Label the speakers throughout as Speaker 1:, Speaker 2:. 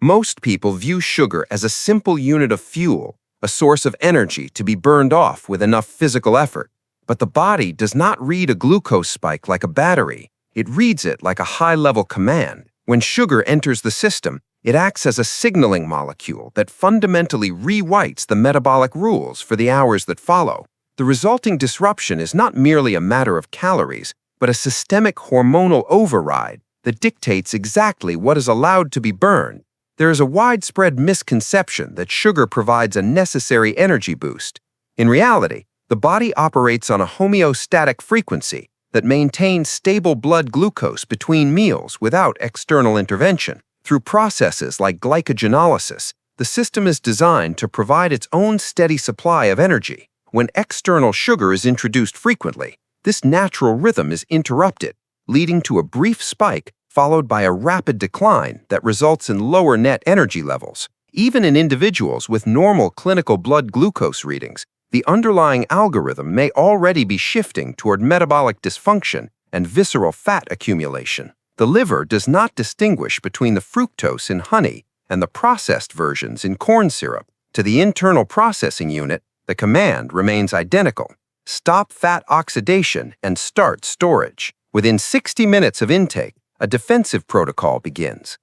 Speaker 1: Most people view sugar as a simple unit of fuel, a source of energy to be burned off with enough physical effort. But the body does not read a glucose spike like a battery. It reads it like a high-level command. When sugar enters the system, it acts as a signaling molecule that fundamentally rewrites the metabolic rules for the hours that follow. The resulting disruption is not merely a matter of calories, but a systemic hormonal override that dictates exactly what is allowed to be burned. There is a widespread misconception that sugar provides a necessary energy boost. In reality, the body operates on a homeostatic frequency that maintains stable blood glucose between meals without external intervention. Through processes like glycogenolysis, the system is designed to provide its own steady supply of energy. When external sugar is introduced frequently, this natural rhythm is interrupted, leading to a brief spike followed by a rapid decline that results in lower net energy levels. Even in individuals with normal clinical blood glucose readings, the underlying algorithm may already be shifting toward metabolic dysfunction and visceral fat accumulation. The liver does not distinguish between the fructose in honey and the processed versions in corn syrup. To the internal processing unit, the command remains identical: stop fat oxidation and start storage. Within 60 minutes of intake, a defensive protocol begins.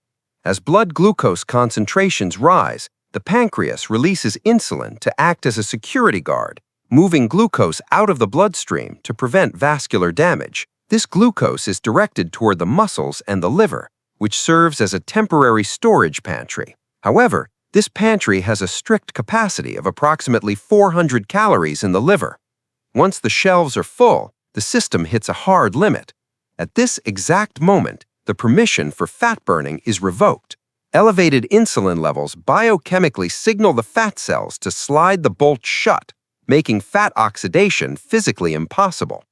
Speaker 1: As blood glucose concentrations rise, the pancreas releases insulin to act as a security guard, moving glucose out of the bloodstream to prevent vascular damage. This glucose is directed toward the muscles and the liver, which serves as a temporary storage pantry. However, this pantry has a strict capacity of approximately 400 calories in the liver. Once the shelves are full, the system hits a hard limit. At this exact moment, the permission for fat burning is revoked. Elevated insulin levels biochemically signal the fat cells to slide the bolt shut, making fat oxidation physically impossible.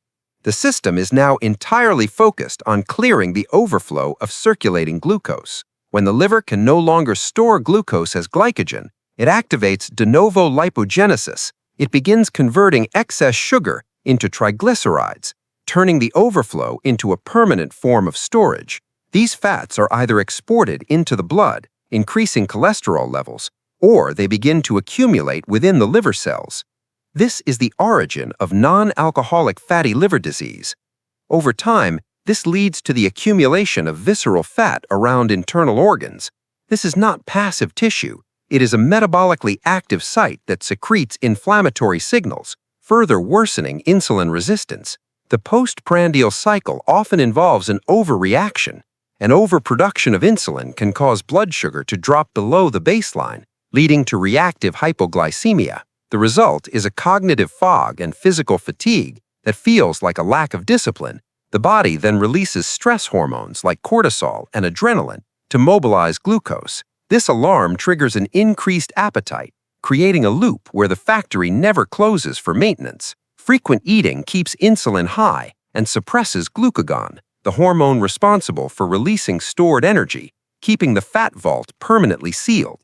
Speaker 1: The system is now entirely focused on clearing the overflow of circulating glucose. When the liver can no longer store glucose as glycogen, it activates de novo lipogenesis. It begins converting excess sugar into triglycerides, turning the overflow into a permanent form of storage. These fats are either exported into the blood, increasing cholesterol levels, or they begin to accumulate within the liver cells. This is the origin of non-alcoholic fatty liver disease. Over time, this leads to the accumulation of visceral fat around internal organs. This is not passive tissue. It is a metabolically active site that secretes inflammatory signals, further worsening insulin resistance. The postprandial cycle often involves an overreaction. An overproduction of insulin can cause blood sugar to drop below the baseline, leading to reactive hypoglycemia. The result is a cognitive fog and physical fatigue that feels like a lack of discipline. The body then releases stress hormones like cortisol and adrenaline to mobilize glucose. This alarm triggers an increased appetite, creating a loop where the factory never closes for maintenance. Frequent eating keeps insulin high and suppresses glucagon, the hormone responsible for releasing stored energy, keeping the fat vault permanently sealed.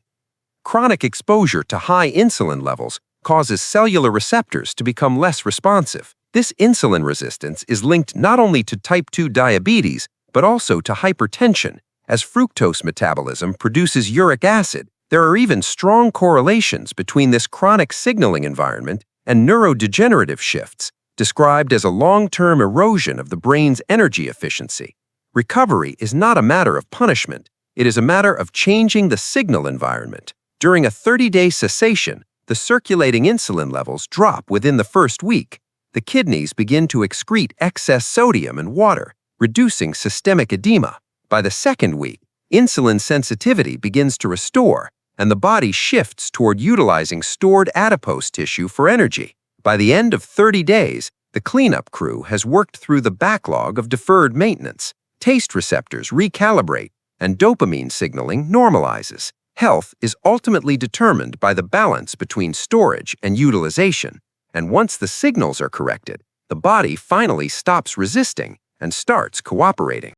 Speaker 1: Chronic exposure to high insulin levels causes cellular receptors to become less responsive. This insulin resistance is linked not only to type 2 diabetes, but also to hypertension. As fructose metabolism produces uric acid, there are even strong correlations between this chronic signaling environment and neurodegenerative shifts, described as a long-term erosion of the brain's energy efficiency. Recovery is not a matter of punishment. It is a matter of changing the signal environment. During a 30-day cessation, the circulating insulin levels drop within the first week. The kidneys begin to excrete excess sodium and water, reducing systemic edema. By the second week, insulin sensitivity begins to restore, and the body shifts toward utilizing stored adipose tissue for energy. By the end of 30 days, the cleanup crew has worked through the backlog of deferred maintenance. Taste receptors recalibrate, and dopamine signaling normalizes. Health is ultimately determined by the balance between storage and utilization, and once the signals are corrected, the body finally stops resisting and starts cooperating.